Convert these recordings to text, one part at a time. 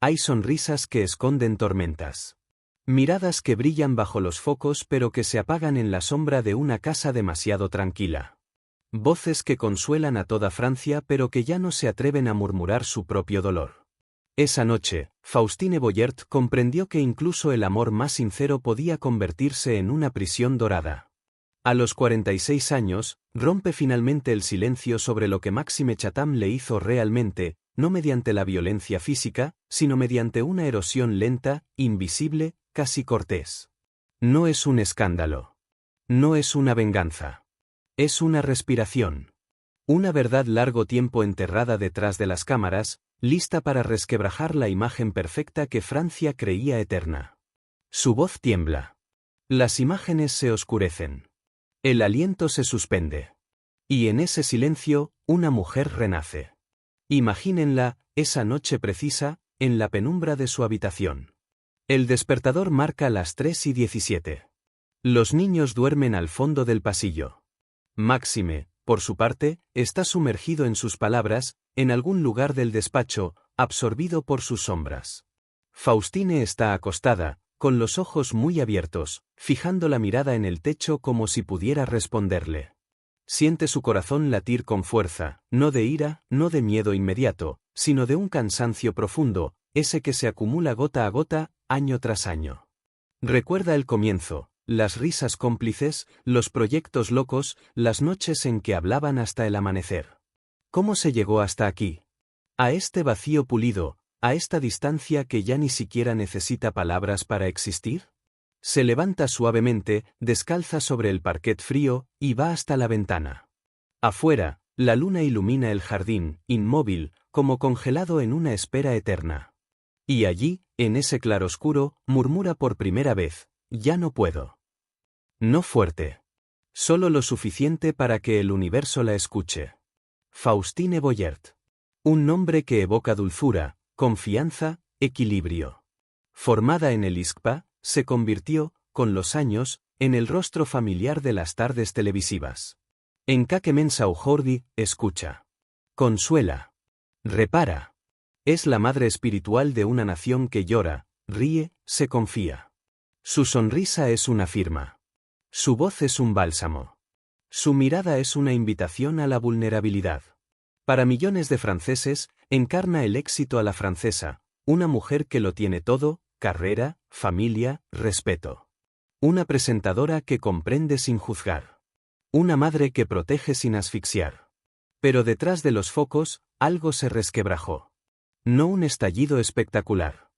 Hay sonrisas que esconden tormentas. Miradas que brillan bajo los focos pero que se apagan en la sombra de una casa demasiado tranquila. Voces que consuelan a toda Francia pero que ya no se atreven a murmurar su propio dolor. Esa noche, Faustine Boyert comprendió que incluso el amor más sincero podía convertirse en una prisión dorada. A los 46 años, rompe finalmente el silencio sobre lo que Maxime Chatham le hizo realmente, no mediante la violencia física, sino mediante una erosión lenta, invisible, casi cortés. No es un escándalo. No es una venganza. Es una respiración. Una verdad largo tiempo enterrada detrás de las cámaras, lista para resquebrajar la imagen perfecta que Francia creía eterna. Su voz tiembla. Las imágenes se oscurecen. El aliento se suspende. Y en ese silencio, una mujer renace. Imagínenla, esa noche precisa, en la penumbra de su habitación. El despertador marca las 3:17. Los niños duermen al fondo del pasillo. Maxime, por su parte, está sumergido en sus palabras, en algún lugar del despacho, absorbido por sus sombras. Faustine está acostada, con los ojos muy abiertos, fijando la mirada en el techo como si pudiera responderle. Siente su corazón latir con fuerza, no de ira, no de miedo inmediato, sino de un cansancio profundo, ese que se acumula gota a gota, año tras año. Recuerda el comienzo, las risas cómplices, los proyectos locos, las noches en que hablaban hasta el amanecer. ¿Cómo se llegó hasta aquí? A este vacío pulido, a esta distancia que ya ni siquiera necesita palabras para existir. Se levanta suavemente, descalza sobre el parquet frío, y va hasta la ventana. Afuera, la luna ilumina el jardín, inmóvil, como congelado en una espera eterna. Y allí, en ese claroscuro, murmura por primera vez, «Ya no puedo». No fuerte. Solo lo suficiente para que el universo la escuche. Faustine Boyert. Un nombre que evoca dulzura, confianza, equilibrio. Formada en el ISCPA, se convirtió, con los años, en el rostro familiar de las tardes televisivas. En Caquemensa Ujordi, escucha. Consuela. Repara. Es la madre espiritual de una nación que llora, ríe, se confía. Su sonrisa es una firma. Su voz es un bálsamo. Su mirada es una invitación a la vulnerabilidad. Para millones de franceses, encarna el éxito a la francesa, una mujer que lo tiene todo, carrera, familia, respeto. Una presentadora que comprende sin juzgar. Una madre que protege sin asfixiar. Pero detrás de los focos, algo se resquebrajó. No un estallido espectacular.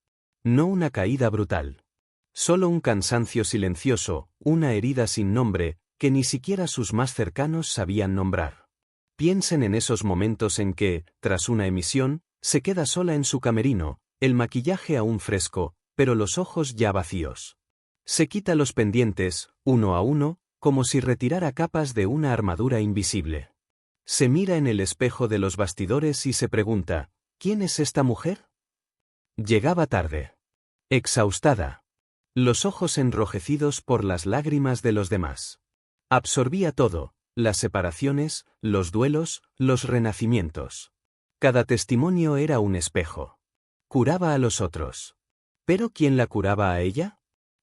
No una caída brutal. Solo un cansancio silencioso, una herida sin nombre, que ni siquiera sus más cercanos sabían nombrar. Piensen en esos momentos en que, tras una emisión, se queda sola en su camerino, el maquillaje aún fresco, pero los ojos ya vacíos. Se quita los pendientes, uno a uno, como si retirara capas de una armadura invisible. Se mira en el espejo de los bastidores y se pregunta, ¿quién es esta mujer? Llegaba tarde. Exhaustada. Los ojos enrojecidos por las lágrimas de los demás. Absorbía todo, las separaciones, los duelos, los renacimientos. Cada testimonio era un espejo. Curaba a los otros. ¿Pero quién la curaba a ella?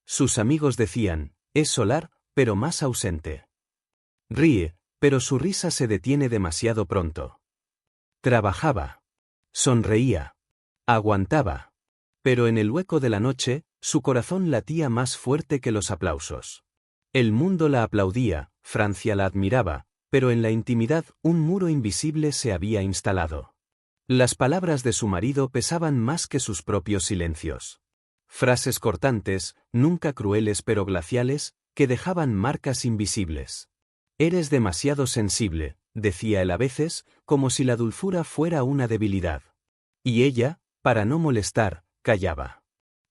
Sus amigos decían, es solar, pero más ausente. Ríe, pero su risa se detiene demasiado pronto. Trabajaba. Sonreía. Aguantaba. Pero en el hueco de la noche, su corazón latía más fuerte que los aplausos. El mundo la aplaudía, Francia la admiraba, pero en la intimidad un muro invisible se había instalado. Las palabras de su marido pesaban más que sus propios silencios. Frases cortantes, nunca crueles pero glaciales, que dejaban marcas invisibles. Eres demasiado sensible, decía él a veces, como si la dulzura fuera una debilidad. Y ella, para no molestar, callaba.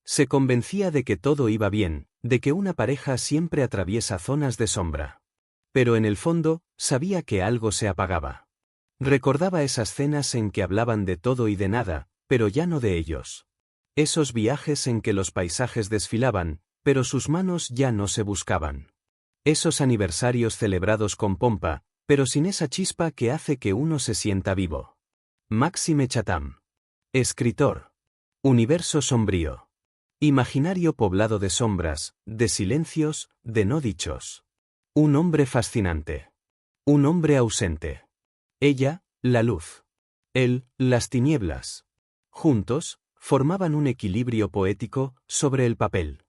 Se convencía de que todo iba bien, de que una pareja siempre atraviesa zonas de sombra. Pero en el fondo, sabía que algo se apagaba. Recordaba esas cenas en que hablaban de todo y de nada, pero ya no de ellos. Esos viajes en que los paisajes desfilaban, pero sus manos ya no se buscaban. Esos aniversarios celebrados con pompa, pero sin esa chispa que hace que uno se sienta vivo. Maxime Chatham. Escritor. Universo sombrío. Imaginario poblado de sombras, de silencios, de no dichos. Un hombre fascinante. Un hombre ausente. Ella, la luz. Él, las tinieblas. Juntos, formaban un equilibrio poético sobre el papel.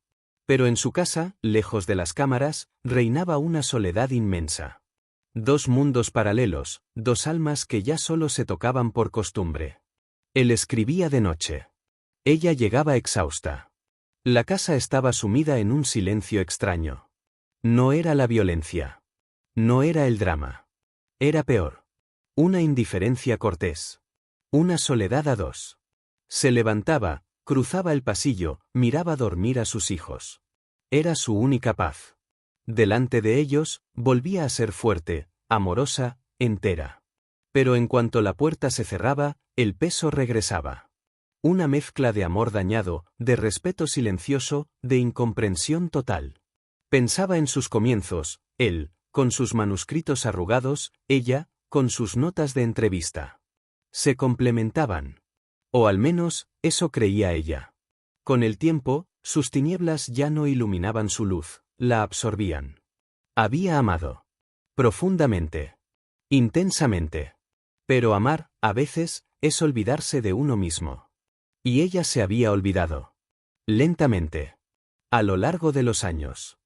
Pero en su casa, lejos de las cámaras, reinaba una soledad inmensa. Dos mundos paralelos, dos almas que ya solo se tocaban por costumbre. Él escribía de noche. Ella llegaba exhausta. La casa estaba sumida en un silencio extraño. No era la violencia. No era el drama. Era peor. Una indiferencia cortés. Una soledad a dos. Se levantaba, cruzaba el pasillo, miraba dormir a sus hijos. Era su única paz. Delante de ellos, volvía a ser fuerte, amorosa, entera. Pero en cuanto la puerta se cerraba, el peso regresaba. Una mezcla de amor dañado, de respeto silencioso, de incomprensión total. Pensaba en sus comienzos, él, con sus manuscritos arrugados, ella, con sus notas de entrevista. Se complementaban. O al menos, eso creía ella. Con el tiempo, sus tinieblas ya no iluminaban su luz, la absorbían. Había amado. Profundamente. Intensamente. Pero amar, a veces, es olvidarse de uno mismo. Y ella se había olvidado. Lentamente. A lo largo de los años.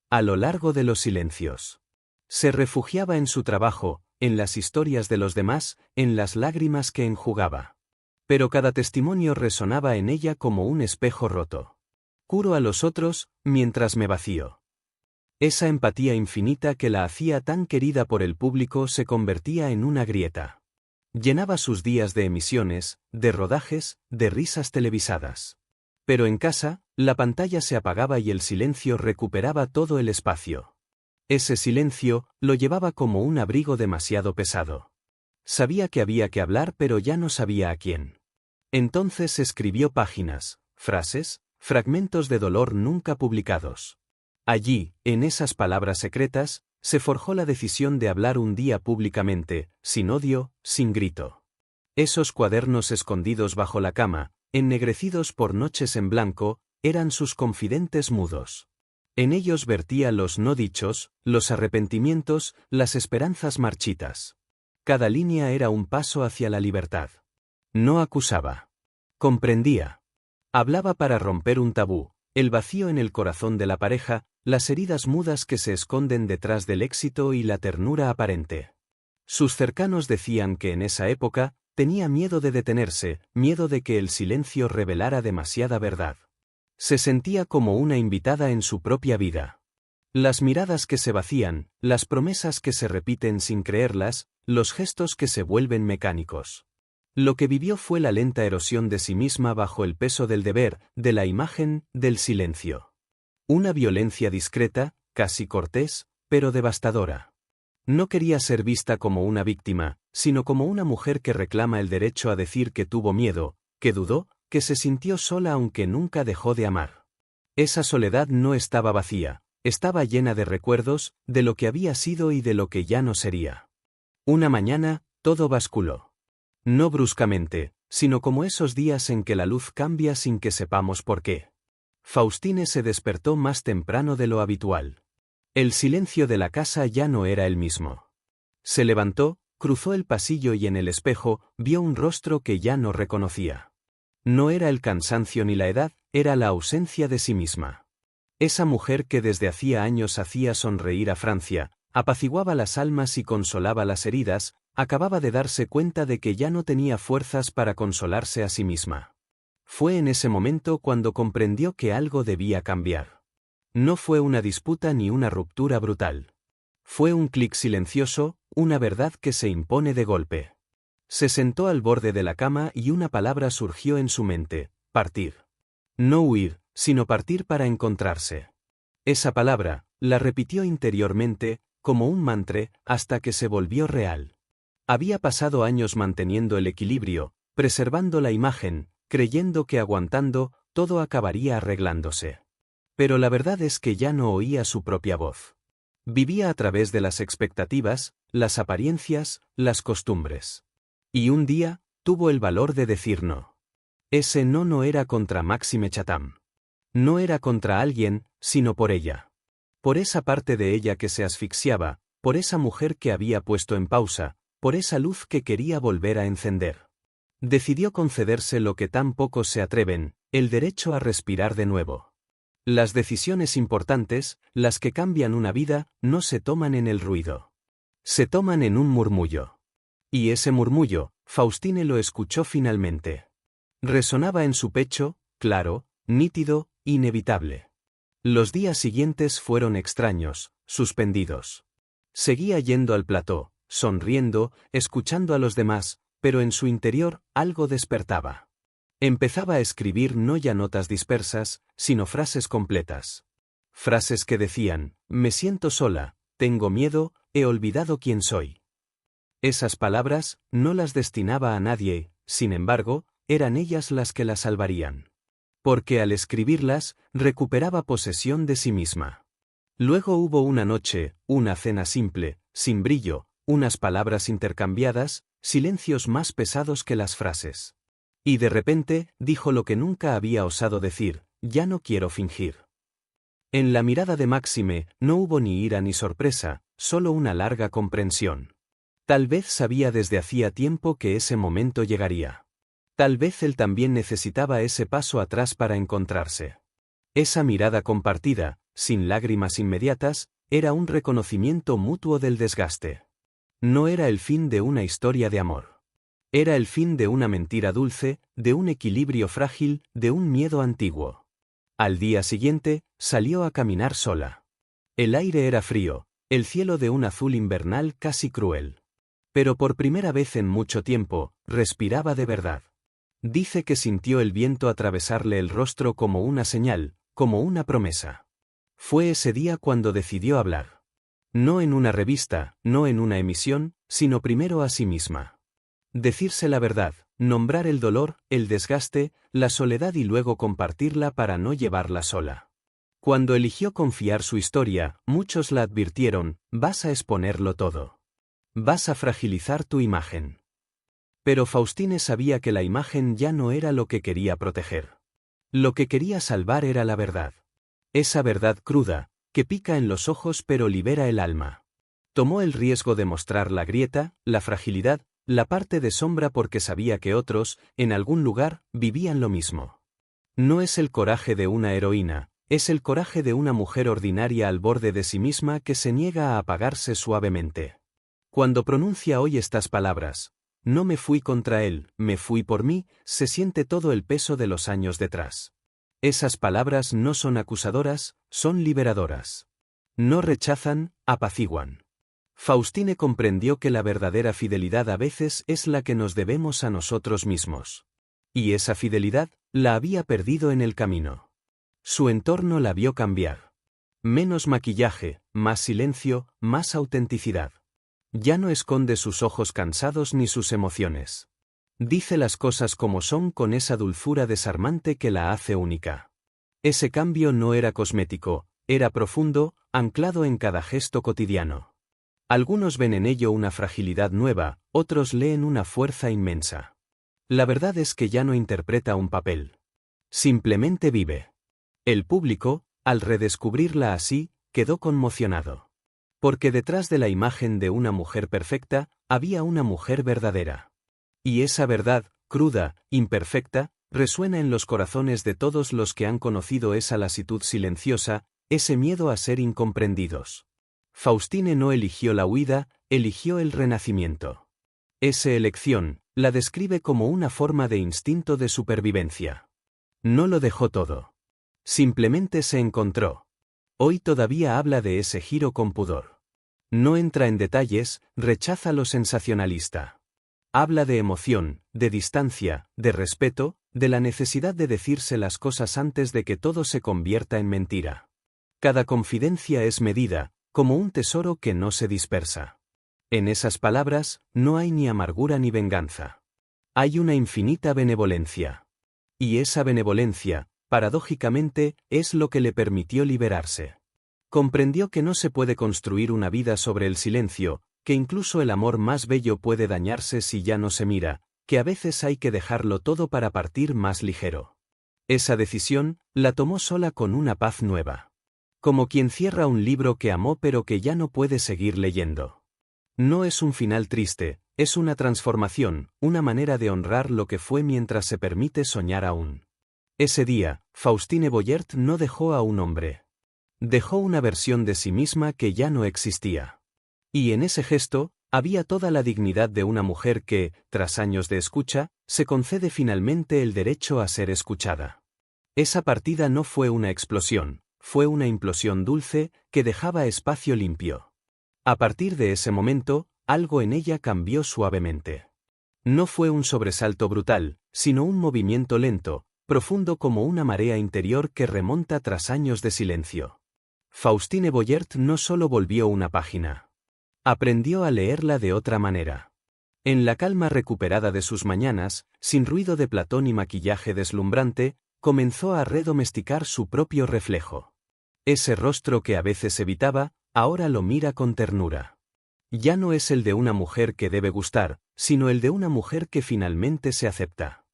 A lo largo de los silencios. Se refugiaba en su trabajo, en las historias de los demás, en las lágrimas que enjugaba. Pero cada testimonio resonaba en ella como un espejo roto. Curo a los otros, mientras me vacío. Esa empatía infinita que la hacía tan querida por el público se convertía en una grieta. Llenaba sus días de emisiones, de rodajes, de risas televisadas. Pero en casa, la pantalla se apagaba y el silencio recuperaba todo el espacio. Ese silencio lo llevaba como un abrigo demasiado pesado. Sabía que había que hablar pero ya no sabía a quién. Entonces escribió páginas, frases, fragmentos de dolor nunca publicados. Allí, en esas palabras secretas, se forjó la decisión de hablar un día públicamente, sin odio, sin grito. Esos cuadernos escondidos bajo la cama, ennegrecidos por noches en blanco, eran sus confidentes mudos. En ellos vertía los no dichos, los arrepentimientos, las esperanzas marchitas. Cada línea era un paso hacia la libertad. No acusaba. Comprendía. Hablaba para romper un tabú, el vacío en el corazón de la pareja, las heridas mudas que se esconden detrás del éxito y la ternura aparente. Sus cercanos decían que en esa época, tenía miedo de detenerse, miedo de que el silencio revelara demasiada verdad. Se sentía como una invitada en su propia vida. Las miradas que se vacían, las promesas que se repiten sin creerlas, los gestos que se vuelven mecánicos. Lo que vivió fue la lenta erosión de sí misma bajo el peso del deber, de la imagen, del silencio. Una violencia discreta, casi cortés, pero devastadora. No quería ser vista como una víctima, sino como una mujer que reclama el derecho a decir que tuvo miedo, que dudó, que se sintió sola aunque nunca dejó de amar. Esa soledad no estaba vacía, estaba llena de recuerdos, de lo que había sido y de lo que ya no sería. Una mañana, todo basculó. No bruscamente, sino como esos días en que la luz cambia sin que sepamos por qué. Faustine se despertó más temprano de lo habitual. El silencio de la casa ya no era el mismo. Se levantó, cruzó el pasillo y en el espejo vio un rostro que ya no reconocía. No era el cansancio ni la edad, era la ausencia de sí misma. Esa mujer que desde hacía años hacía sonreír a Francia, apaciguaba las almas y consolaba las heridas, acababa de darse cuenta de que ya no tenía fuerzas para consolarse a sí misma. Fue en ese momento cuando comprendió que algo debía cambiar. No fue una disputa ni una ruptura brutal. Fue un clic silencioso, una verdad que se impone de golpe. Se sentó al borde de la cama y una palabra surgió en su mente: partir. No huir, sino partir para encontrarse. Esa palabra, la repitió interiormente, como un mantra, hasta que se volvió real. Había pasado años manteniendo el equilibrio, preservando la imagen, creyendo que aguantando, todo acabaría arreglándose. Pero la verdad es que ya no oía su propia voz. Vivía a través de las expectativas, las apariencias, las costumbres. Y un día, tuvo el valor de decir no. Ese no era contra Maxime Chatham. No era contra alguien, sino por ella. Por esa parte de ella que se asfixiaba, por esa mujer que había puesto en pausa, por esa luz que quería volver a encender. Decidió concederse lo que tan pocos se atreven, el derecho a respirar de nuevo. Las decisiones importantes, las que cambian una vida, no se toman en el ruido. Se toman en un murmullo. Y ese murmullo, Faustine lo escuchó finalmente. Resonaba en su pecho, claro, nítido, inevitable. Los días siguientes fueron extraños, suspendidos. Seguía yendo al plató, sonriendo, escuchando a los demás, pero en su interior algo despertaba. Empezaba a escribir no ya notas dispersas, sino frases completas. Frases que decían, me siento sola, tengo miedo, he olvidado quién soy. Esas palabras no las destinaba a nadie, sin embargo, eran ellas las que la salvarían. Porque al escribirlas, recuperaba posesión de sí misma. Luego hubo una noche, una cena simple, sin brillo, unas palabras intercambiadas, silencios más pesados que las frases. Y de repente, dijo lo que nunca había osado decir, ya no quiero fingir. En la mirada de Máxime no hubo ni ira ni sorpresa, solo una larga comprensión. Tal vez sabía desde hacía tiempo que ese momento llegaría. Tal vez él también necesitaba ese paso atrás para encontrarse. Esa mirada compartida, sin lágrimas inmediatas, era un reconocimiento mutuo del desgaste. No era el fin de una historia de amor. Era el fin de una mentira dulce, de un equilibrio frágil, de un miedo antiguo. Al día siguiente, salió a caminar sola. El aire era frío, el cielo de un azul invernal casi cruel. Pero por primera vez en mucho tiempo, respiraba de verdad. Dice que sintió el viento atravesarle el rostro como una señal, como una promesa. Fue ese día cuando decidió hablar. No en una revista, no en una emisión, sino primero a sí misma. Decirse la verdad, nombrar el dolor, el desgaste, la soledad y luego compartirla para no llevarla sola. Cuando eligió confiar su historia, muchos la advirtieron, vas a exponerlo todo. Vas a fragilizar tu imagen. Pero Faustine sabía que la imagen ya no era lo que quería proteger. Lo que quería salvar era la verdad. Esa verdad cruda, que pica en los ojos pero libera el alma. Tomó el riesgo de mostrar la grieta, la fragilidad, la parte de sombra porque sabía que otros, en algún lugar, vivían lo mismo. No es el coraje de una heroína, es el coraje de una mujer ordinaria al borde de sí misma que se niega a apagarse suavemente. Cuando pronuncia hoy estas palabras, no me fui contra él, me fui por mí, se siente todo el peso de los años detrás. Esas palabras no son acusadoras, son liberadoras. No rechazan, apaciguan. Faustine comprendió que la verdadera fidelidad a veces es la que nos debemos a nosotros mismos. Y esa fidelidad, la había perdido en el camino. Su entorno la vio cambiar. Menos maquillaje, más silencio, más autenticidad. Ya no esconde sus ojos cansados ni sus emociones. Dice las cosas como son con esa dulzura desarmante que la hace única. Ese cambio no era cosmético, era profundo, anclado en cada gesto cotidiano. Algunos ven en ello una fragilidad nueva, otros leen una fuerza inmensa. La verdad es que ya no interpreta un papel. Simplemente vive. El público, al redescubrirla así, quedó conmocionado. Porque detrás de la imagen de una mujer perfecta, había una mujer verdadera. Y esa verdad, cruda, imperfecta, resuena en los corazones de todos los que han conocido esa lasitud silenciosa, ese miedo a ser incomprendidos. Faustine no eligió la huida, eligió el renacimiento. Esa elección, la describe como una forma de instinto de supervivencia. No lo dejó todo. Simplemente se encontró. Hoy todavía habla de ese giro con pudor. No entra en detalles, rechaza lo sensacionalista. Habla de emoción, de distancia, de respeto, de la necesidad de decirse las cosas antes de que todo se convierta en mentira. Cada confidencia es medida, como un tesoro que no se dispersa. En esas palabras, no hay ni amargura ni venganza. Hay una infinita benevolencia. Y esa benevolencia, paradójicamente, es lo que le permitió liberarse. Comprendió que no se puede construir una vida sobre el silencio, que incluso el amor más bello puede dañarse si ya no se mira, que a veces hay que dejarlo todo para partir más ligero. Esa decisión la tomó sola con una paz nueva. Como quien cierra un libro que amó pero que ya no puede seguir leyendo. No es un final triste, es una transformación, una manera de honrar lo que fue mientras se permite soñar aún. Ese día, Faustine Boyert no dejó a un hombre. Dejó una versión de sí misma que ya no existía. Y en ese gesto, había toda la dignidad de una mujer que, tras años de escucha, se concede finalmente el derecho a ser escuchada. Esa partida no fue una explosión, fue una implosión dulce, que dejaba espacio limpio. A partir de ese momento, algo en ella cambió suavemente. No fue un sobresalto brutal, sino un movimiento lento, profundo como una marea interior que remonta tras años de silencio. Faustine Boyert no solo volvió una página. Aprendió a leerla de otra manera. En la calma recuperada de sus mañanas, sin ruido de Platón y maquillaje deslumbrante, comenzó a redomesticar su propio reflejo. Ese rostro que a veces evitaba, ahora lo mira con ternura. Ya no es el de una mujer que debe gustar, sino el de una mujer que finalmente se acepta.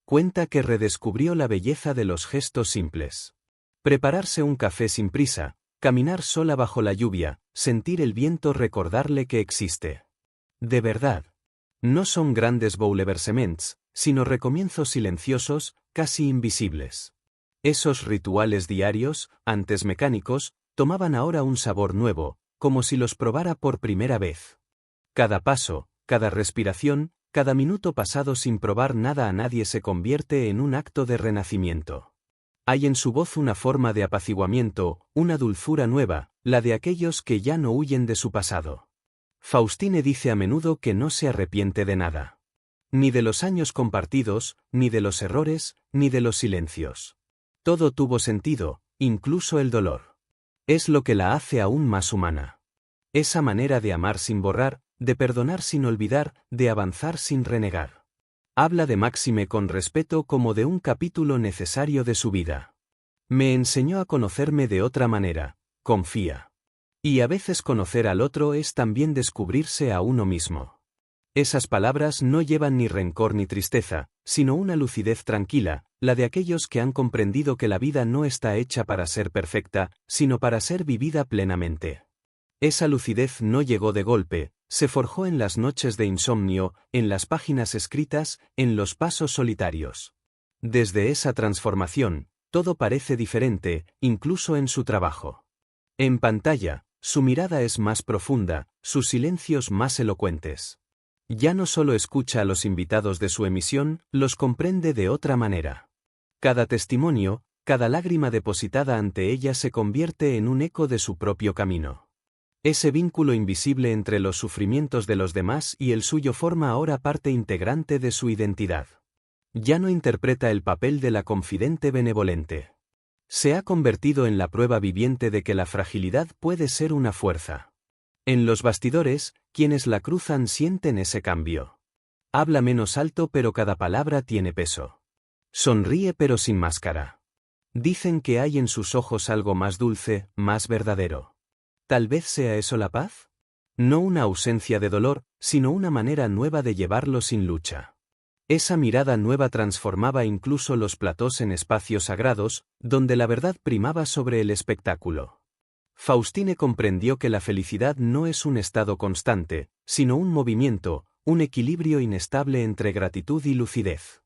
Cuenta que redescubrió la belleza de los gestos simples. Prepararse un café sin prisa, caminar sola bajo la lluvia, sentir el viento recordarle que existe. De verdad. No son grandes bouleversements, sino recomienzos silenciosos, casi invisibles. Esos rituales diarios, antes mecánicos, tomaban ahora un sabor nuevo, como si los probara por primera vez. Cada paso, cada respiración, cada minuto pasado sin probar nada a nadie se convierte en un acto de renacimiento. Hay en su voz una forma de apaciguamiento, una dulzura nueva, la de aquellos que ya no huyen de su pasado. Faustine dice a menudo que no se arrepiente de nada. Ni de los años compartidos, ni de los errores, ni de los silencios. Todo tuvo sentido, incluso el dolor. Es lo que la hace aún más humana. Esa manera de amar sin borrar, de perdonar sin olvidar, de avanzar sin renegar. Habla de Máxime con respeto como de un capítulo necesario de su vida. Me enseñó a conocerme de otra manera, confía. Y a veces conocer al otro es también descubrirse a uno mismo. Esas palabras no llevan ni rencor ni tristeza, sino una lucidez tranquila, la de aquellos que han comprendido que la vida no está hecha para ser perfecta, sino para ser vivida plenamente. Esa lucidez no llegó de golpe, se forjó en las noches de insomnio, en las páginas escritas, en los pasos solitarios. Desde esa transformación, todo parece diferente, incluso en su trabajo. En pantalla, su mirada es más profunda, sus silencios más elocuentes. Ya no solo escucha a los invitados de su emisión, los comprende de otra manera. Cada testimonio, cada lágrima depositada ante ella se convierte en un eco de su propio camino. Ese vínculo invisible entre los sufrimientos de los demás y el suyo forma ahora parte integrante de su identidad. Ya no interpreta el papel de la confidente benevolente. Se ha convertido en la prueba viviente de que la fragilidad puede ser una fuerza. En los bastidores, quienes la cruzan sienten ese cambio. Habla menos alto pero cada palabra tiene peso. Sonríe pero sin máscara. Dicen que hay en sus ojos algo más dulce, más verdadero. ¿Tal vez sea eso la paz? No una ausencia de dolor, sino una manera nueva de llevarlo sin lucha. Esa mirada nueva transformaba incluso los platós en espacios sagrados, donde la verdad primaba sobre el espectáculo. Faustine comprendió que la felicidad no es un estado constante, sino un movimiento, un equilibrio inestable entre gratitud y lucidez.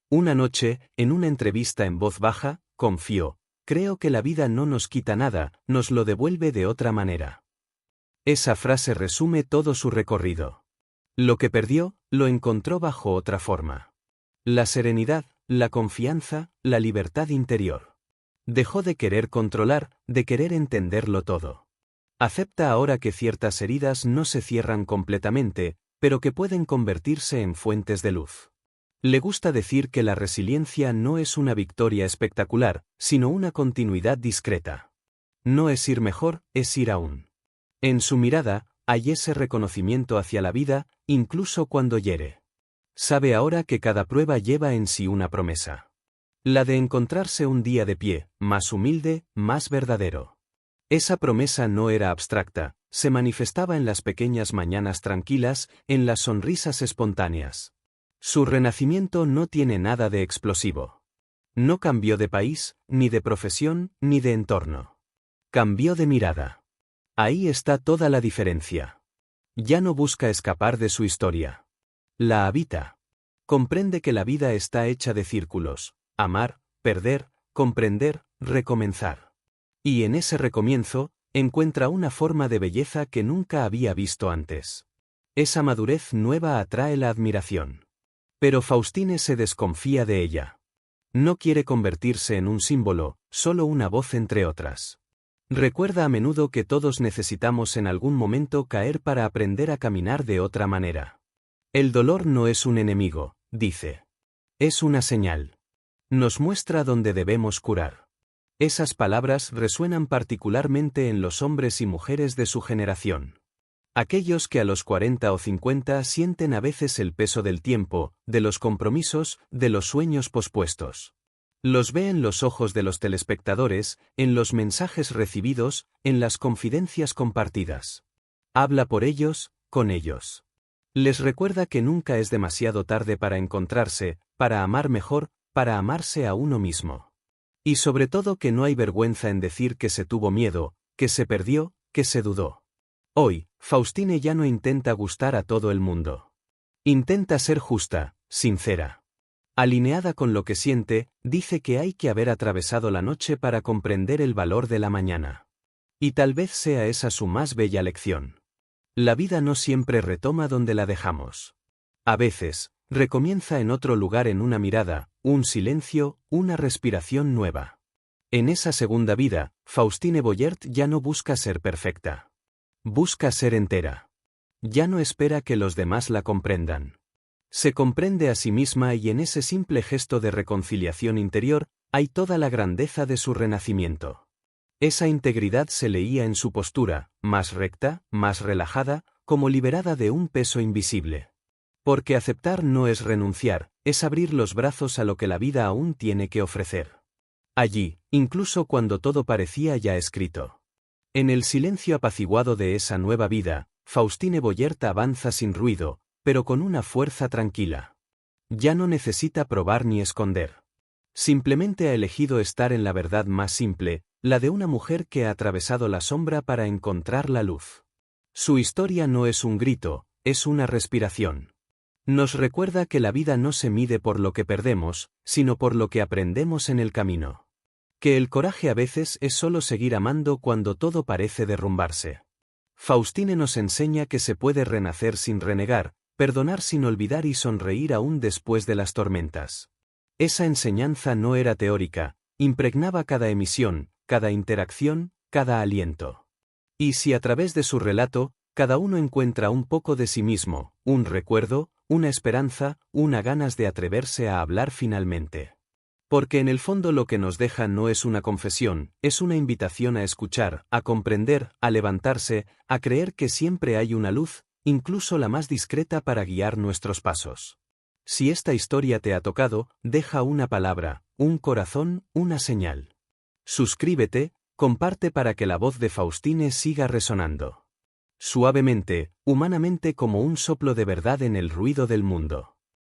Una noche, en una entrevista en voz baja, confió: creo que la vida no nos quita nada, nos lo devuelve de otra manera. Esa frase resume todo su recorrido. Lo que perdió, lo encontró bajo otra forma. La serenidad, la confianza, la libertad interior. Dejó de querer controlar, de querer entenderlo todo. Acepta ahora que ciertas heridas no se cierran completamente, pero que pueden convertirse en fuentes de luz. Le gusta decir que la resiliencia no es una victoria espectacular, sino una continuidad discreta. No es ir mejor, es ir aún. En su mirada, hay ese reconocimiento hacia la vida, incluso cuando hiere. Sabe ahora que cada prueba lleva en sí una promesa. La de encontrarse un día de pie, más humilde, más verdadero. Esa promesa no era abstracta, se manifestaba en las pequeñas mañanas tranquilas, en las sonrisas espontáneas. Su renacimiento no tiene nada de explosivo. No cambió de país, ni de profesión, ni de entorno. Cambió de mirada. Ahí está toda la diferencia. Ya no busca escapar de su historia. La habita. Comprende que la vida está hecha de círculos: amar, perder, comprender, recomenzar. Y en ese recomienzo, encuentra una forma de belleza que nunca había visto antes. Esa madurez nueva atrae la admiración. Pero Faustine se desconfía de ella. No quiere convertirse en un símbolo, solo una voz entre otras. Recuerda a menudo que todos necesitamos en algún momento caer para aprender a caminar de otra manera. El dolor no es un enemigo, dice. Es una señal. Nos muestra dónde debemos curar. Esas palabras resuenan particularmente en los hombres y mujeres de su generación. Aquellos que a los 40 o 50 sienten a veces el peso del tiempo, de los compromisos, de los sueños pospuestos. Los ve en los ojos de los telespectadores, en los mensajes recibidos, en las confidencias compartidas. Habla por ellos, con ellos. Les recuerda que nunca es demasiado tarde para encontrarse, para amar mejor, para amarse a uno mismo. Y sobre todo que no hay vergüenza en decir que se tuvo miedo, que se perdió, que se dudó. Hoy, Faustine ya no intenta gustar a todo el mundo. Intenta ser justa, sincera. Alineada con lo que siente, dice que hay que haber atravesado la noche para comprender el valor de la mañana. Y tal vez sea esa su más bella lección. La vida no siempre retoma donde la dejamos. A veces, recomienza en otro lugar, en una mirada, un silencio, una respiración nueva. En esa segunda vida, Faustine Boyert ya no busca ser perfecta. Busca ser entera. Ya no espera que los demás la comprendan. Se comprende a sí misma y en ese simple gesto de reconciliación interior, hay toda la grandeza de su renacimiento. Esa integridad se leía en su postura, más recta, más relajada, como liberada de un peso invisible. Porque aceptar no es renunciar, es abrir los brazos a lo que la vida aún tiene que ofrecer. Allí, incluso cuando todo parecía ya escrito. En el silencio apaciguado de esa nueva vida, Faustine Boyert avanza sin ruido, pero con una fuerza tranquila. Ya no necesita probar ni esconder. Simplemente ha elegido estar en la verdad más simple, la de una mujer que ha atravesado la sombra para encontrar la luz. Su historia no es un grito, es una respiración. Nos recuerda que la vida no se mide por lo que perdemos, sino por lo que aprendemos en el camino. Que el coraje a veces es solo seguir amando cuando todo parece derrumbarse. Faustine nos enseña que se puede renacer sin renegar, perdonar sin olvidar y sonreír aún después de las tormentas. Esa enseñanza no era teórica, impregnaba cada emisión, cada interacción, cada aliento. Y si a través de su relato, cada uno encuentra un poco de sí mismo, un recuerdo, una esperanza, una ganas de atreverse a hablar finalmente. Porque en el fondo lo que nos deja no es una confesión, es una invitación a escuchar, a comprender, a levantarse, a creer que siempre hay una luz, incluso la más discreta, para guiar nuestros pasos. Si esta historia te ha tocado, deja una palabra, un corazón, una señal. Suscríbete, comparte para que la voz de Faustine siga resonando. Suavemente, humanamente, como un soplo de verdad en el ruido del mundo.